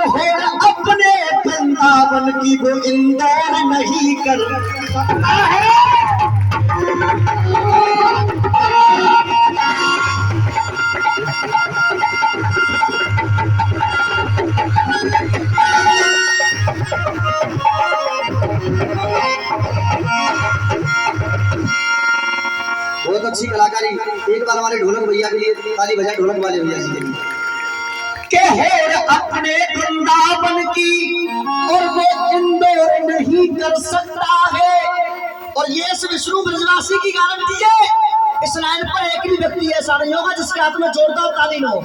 हो अपने वृंदावन की वो इंदौर नहीं कर सकता है। बहुत अच्छी कलाकारी। एक बार हमारे ढोलक भैया के लिए ताली बजाए, ढोलक वाले भैया जी के लिए। के हो अपने वृंदावन की और वो इंदौर नहीं कर सकता है। और ये विष्णु ब्रजवासी की गारंटी है। इस लाइन पर एक भी व्यक्ति ऐसा नहीं होगा जिसके हाथ में जोरदार ताली न हो।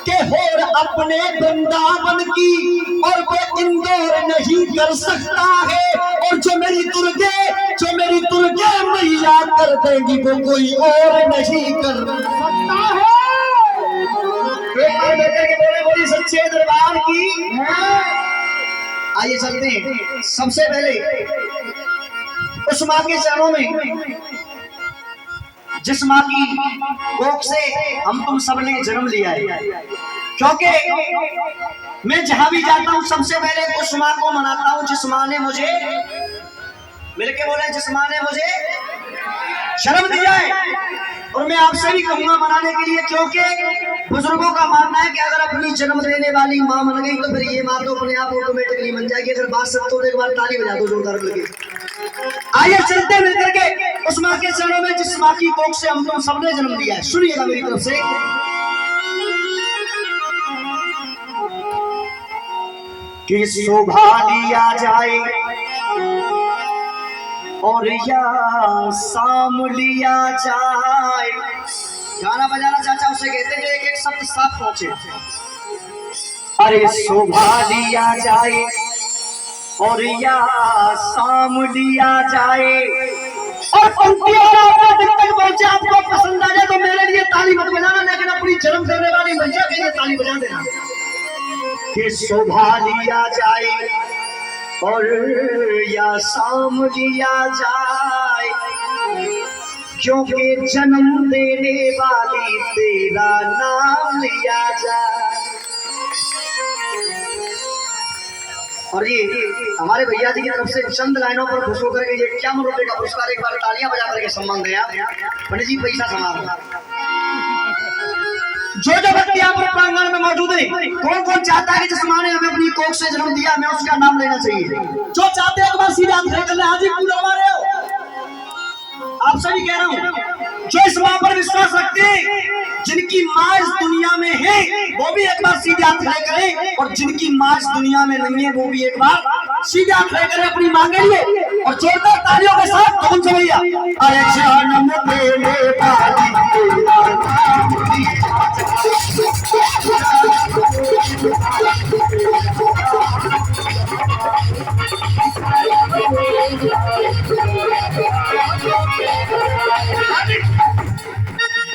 के हो अपने वृंदावन की और वो इंदौर नहीं कर सकता है। और जो मेरी दुर्गे मैया कर देंगी वो कोई और नहीं कर सकता है। एक बार लेकर के बोले बोली सच्चे दरबार की। आइए चलते हैं। सबसे पहले उस माँ के चरणों में, जिस माँ की कोख से हम तुम सबने जन्म लिया है। क्योंकि मैं जहां भी जाता हूं सबसे पहले उस माँ को मनाता हूं जिस माँ ने मुझे, मिलके बोले, जिस माँ ने मुझे जन्म दिया है। और मैं आपसे भी कहूंगा मनाने के लिए, क्योंकि बुजुर्गों का मानना है कि अगर अपनी जन्म देने वाली माँ बन गई तो फिर ये माँ तो अपने आप ऑटोमेटिकली बन जाएगी। अगर बात सत्य तो एक बार ताली बजा दो जोरदार लगे। आइए चलते मिलकर के उस माँ के चरणों में जिस माँ की कोख से हम तुम सबने जन्म लिया है। सुनिएगा मेरी तरफ से। कि शोभा लिया जाए और या शाम लिया जाए। गाना बजाना चाचा उसे कहते हैं जो एक एक शब्द साफ पहुंचे। अरे शोभा लिया जाए और या शाम लिया जाए। और पंक्ति और आवाज तक पहुंचे। आपको पसंद आ जाए तो मेरे लिए ताली मत बजाना, लेकिन अपनी जन्म देने वाली मैया के लिए ताली बजा देना। कि शोभा लिया जाए और या शाम लिया जाए। क्योंकि जन्म देने वाली तेरा नाम लिया जाए। और ये हमारे भैया जी की तरफ से चंद लाइनों पर खुश होकर के ये 51 रुपए का पुरस्कार एक बार तालियां बजा करके सम्मान दिया। पंडित जी पैसा समारोह। जो व्यक्ति यहाँ पर प्रांगण में मौजूद है, कौन कौन चाहता है कि जिस माँ ने हमें अपनी कोख से जन्म दिया हमें उसका नाम लेना चाहिए? जो चाहते हैं एक बार सीधे हाथ खड़े हाजीपुर हमारे हो। आप सभी कह रहा हूँ जो इस माँ पर विश्वास रखते हैं, जिनकी माँ इस दुनिया में है वो भी एक बार सीधे हाथ खड़े करें। और जिनकी माँ इस दुनिया में नहीं है वो भी एक बार सीधे हाथ खड़े करें अपनी माँ के लिए। और जोरदार तालियों के साथ कौन सा भैया? अरे जन्म देने वाली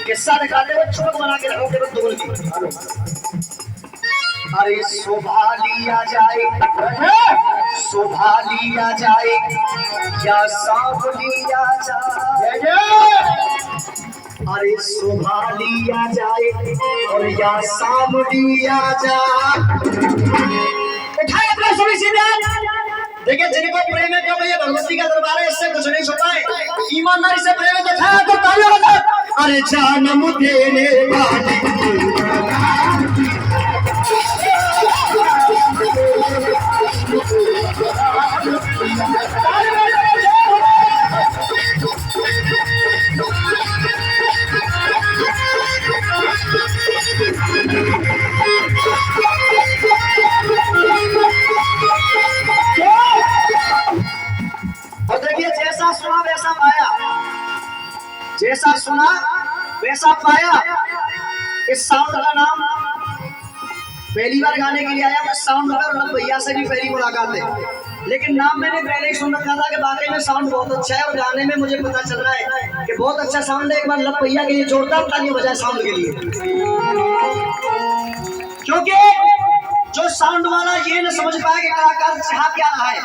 किस्सा निकालने में छोट बना के रखोगे तो दोल की। अरे शोभा लिया जाए, शोभा लिया जाए या सांप लिया जाए। अरे शोभा लिया जाए और या सांप लिया जाए। उठाए अपना सभी सीधे। देखिए जिनको प्रेम है क्यों भैया भगवती का दरबार है, इससे कुछ नहीं छुपा है। ईमानदारी से प्रेम है तो खाया तो तालियां बजा। अरे जन्म देने वाली और देखिए जैसा सुना वैसा पाया, जैसा सुना वैसा पाया। इस साउंड का नाम पहली बार गाने के लिए आया। मैं साउंड पर भैया से भी पहली मुलाकात है, लेकिन नाम मैंने पहले ही सुन रखा था कि वाकई में साउंड बहुत अच्छा है। और गाने में मुझे पता चल रहा है कि बहुत अच्छा साउंड है। एक बार लव भैया के लिए जोरदार तालियां बजाए साउंड के लिए। क्योंकि जो साउंड वाला ये न समझ पाया कि कलाकार चाह क्या रहा है,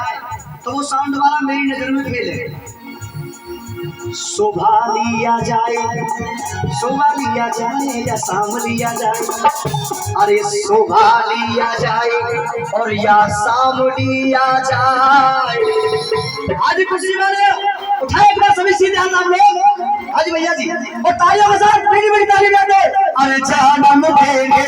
तो वो साउंड वाला मेरी नजर में फेल है। सुबह लिया जाए, सुबह लिया जाए या शाम लिया जाए, अरे सुबह लिया जाए और या शाम लिया जाए। आज खुशी वाले उठाए एक बार सभी सीधे हाथ आप लोग, आज भैया जी और तालियों के साथ बड़ी बड़ी ताली दे। अरे जानम देंगे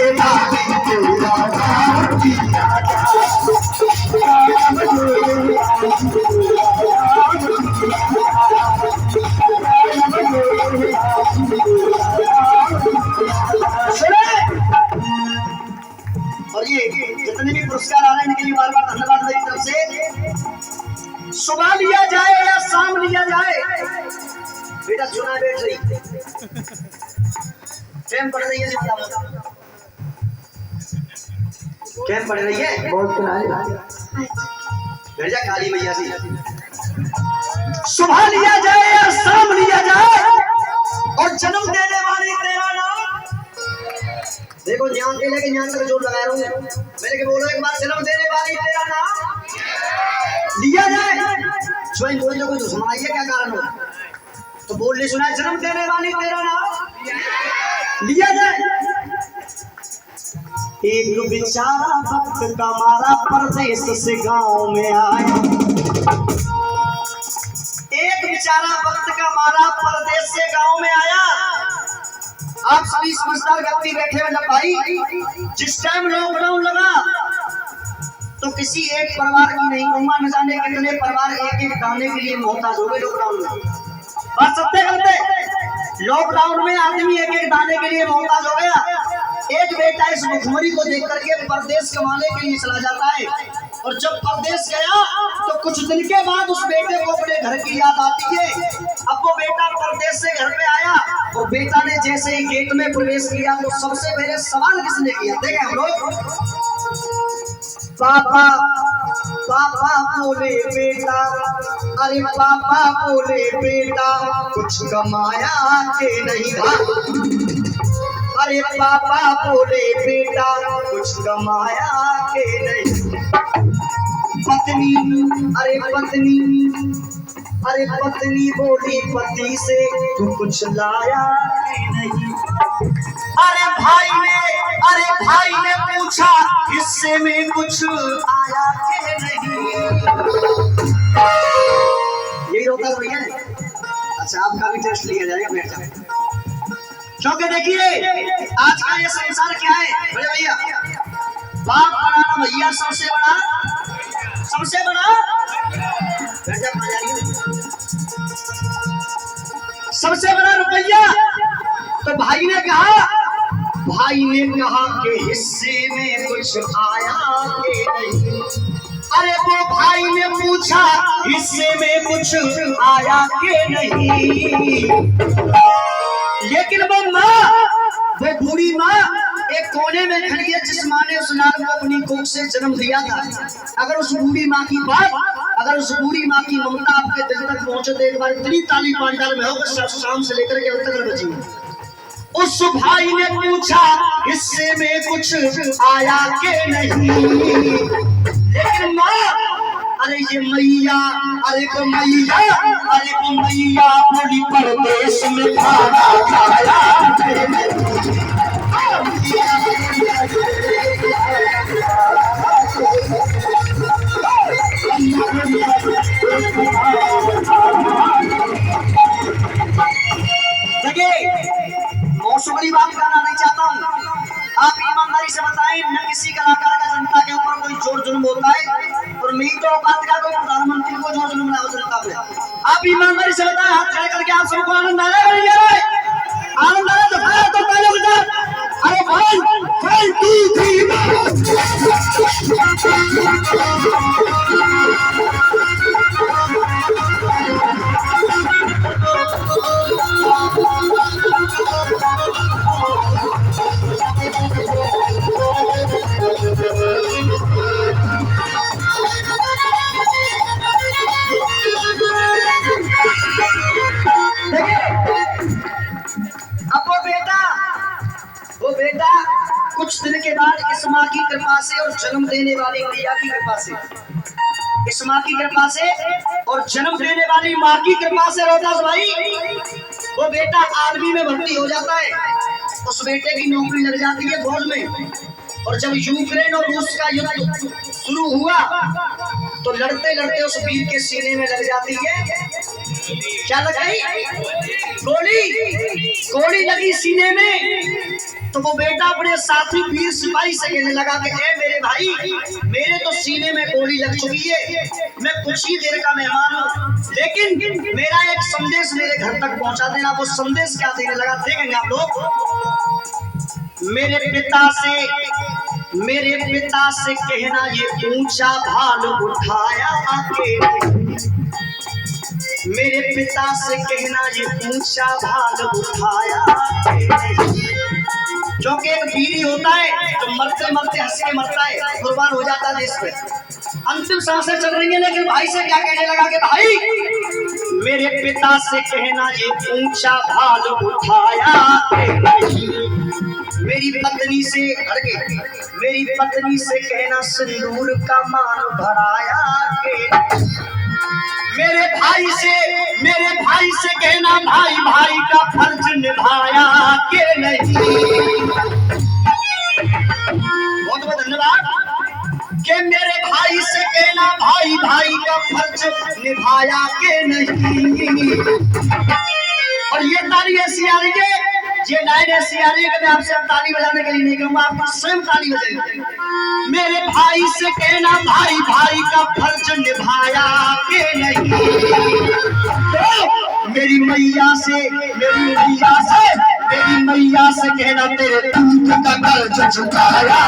और ये जितने भी पुरस्कार आ रहे हैं इनके लिए बार बार धन्यवाद मेरी तरफ से। सुबह लिया जाए या शाम लिया जाए, बेटा चुना बैठ रही कैम पड़ रही है, कैम पड़ रही है बहुत भेजा काली मैया से। सुबह लिया जाए या शाम लिया जाए और जन्म देने वाली तेरा नाम, देखो ज्ञान के लेके ज्ञान का जोर लगा रहा हूँ मैंने के बोलो एक बार, जन्म देने वाली तेरा नाम लिया जाए। स्वयं बोल दो, कोई सुनाइए क्या कारण हो तो बोल ले सुना, जन्म देने वाली तेरा नाम लिया जाए। एक बेचारा भक्त का मारा परदेश से गांव में आया, एक बेचारा भक्त का मारा परदेश से गांव में आया। आप सभी समझदार व्यक्ति बैठे हुए ना भाई, जिस टाइम लॉकडाउन लगा तो किसी एक परिवार की नहीं कहूंगा, न जाने कितने परिवार एक एक दाने के लिए मोहताज हो गए लॉकडाउन में। बात सत्य करते, लॉकडाउन में आदमी एक एक दाने के लिए मोहताज हो गया। एक बेटा इस भुखमरी को देख करके परदेश कमाने के लिए चला जाता है, और जब परदेश गया तो कुछ दिन के बाद उस बेटे को अपने घर की याद आती है। अब वो बेटा परदेश से घर पे आया और बेटा ने जैसे ही गेट में प्रवेश किया तो सबसे पहले सवाल किसने किया, देखे हम लोग, पापा पापा बोले बेटा, अरे पापा बोले बेटा कुछ कमाया के नहीं था, अरे पापा बोले बेटा कुछ कमाया के नहीं। पत्नी अरे पत्नी, अरे पत्नी बोली पति से तू कुछ लाया के नहीं। अरे भाई ने पूछा हिस्से में कुछ आया के नहीं। यही होता है भैया। अच्छा आपका भी टेस्ट लिया जाएगा, बैठ जाए, क्योंकि देखिए आज का ये संसार क्या है बड़े भैया, बाप बड़ा ना भैया, सबसे बड़ा सबसे बड़ा रुपया। तो भाई ने कहा कि हिस्से में कुछ आया के नहीं। अरे वो भाई ने पूछा हिस्से में कुछ आया के नहीं, लेकिन वो बूढ़ी माँ एक कोने में खड़ी है जिस माँ ने उस लाल को अपनी कोख से जन्म दिया था। अगर उस बूढ़ी माँ की बात, अगर उस बूढ़ी माँ की ममता आपके दिल तक पहुंचे तो एक बार इतनी ताली पांडाल में होगा शाम से लेकर के अब तक बची। उस भाई ने पूछा हिस्से में कुछ आया के नहीं, लेकिन माँ अरे ये मैया, अरे वो मैया, अरे वो मैया बोली परदेश में खाना खाया। मौसुमरी बात करना नहीं चाहता हूँ, आप ईमानदारी से बताएं, न किसी कलाकार का जनता के ऊपर कोई जोर जुल्म होता है, और मेरी तो बात का कोई प्रधानमंत्री को जोर जुल्म ना हो जनता पे। आप ईमानदारी से बताएं, हाथ खड़े करके आप सबको आनंद आया नहीं आ रहा है? आनंद आया तो खाया तो पहले बता। अरे भाई 1 2 3 कुछ दिन के बाद इस माँ की कृपा से और जन्म देने वाली मैया की कृपा से इस माँ की कृपा से और जन्म देने वाली माँ की कृपा से रोहतास भाई वो बेटा आर्मी में भर्ती हो जाता है। उस बेटे की नौकरी लग जाती है फौज में। और जब यूक्रेन और रूस का युद्ध शुरू हुआ तो लड़ते लड़ते उस वीर के सीने में लग जाती है, क्या लग गई? गोली लगी सीने में। तो वो बेटा अपने साथी वीर सिपाही से कहने लगा कि ए मेरे भाई, मेरे तो सीने में गोली लग चुकी है, मैं कुछ ही देर का मेहमान हूँ, लेकिन मेरा एक संदेश मेरे घर तक पहुंचा देना। वो संदेश क्या देने लगा देखेंगे आप लोग। मेरे पिता से कहना ये ऊंचा भाल उठाया आके, मेरे पिता से कहना ये ऊंचा भाल उठाया। क्योंकि एक वीर होता है जो मरते मरते हंस के मरता है, कुर्बान हो जाता है देश पे। अंतिम सांसें चल रही है, लेकिन भाई से क्या कहने लगा कि भाई मेरे पिता से कहना ये ऊंचा भाल उठाया। मेरी पत्नी से मेरी पत्नी से कहना सिंदूर का मान बढ़ाया के। मेरे भाई से कहना भाई का फर्ज निभाया के नहीं। बहुत बहुत धन्यवाद। कि मेरे भाई से कहना भाई का फर्ज निभाया के नहीं। और ये ताली ऐसी आ रही है, ये लाइन ऐसी आ रही है कि मैं आपसे अब ताली बजाने के लिए नहीं कहूंगा, आप स्वयं ताली बजाएंगे। मेरे भाई से कहना भाई का फर्ज निभाया के नहीं। तो मेरी मैया से कहना तेरे दूध का कर्ज चुकाया।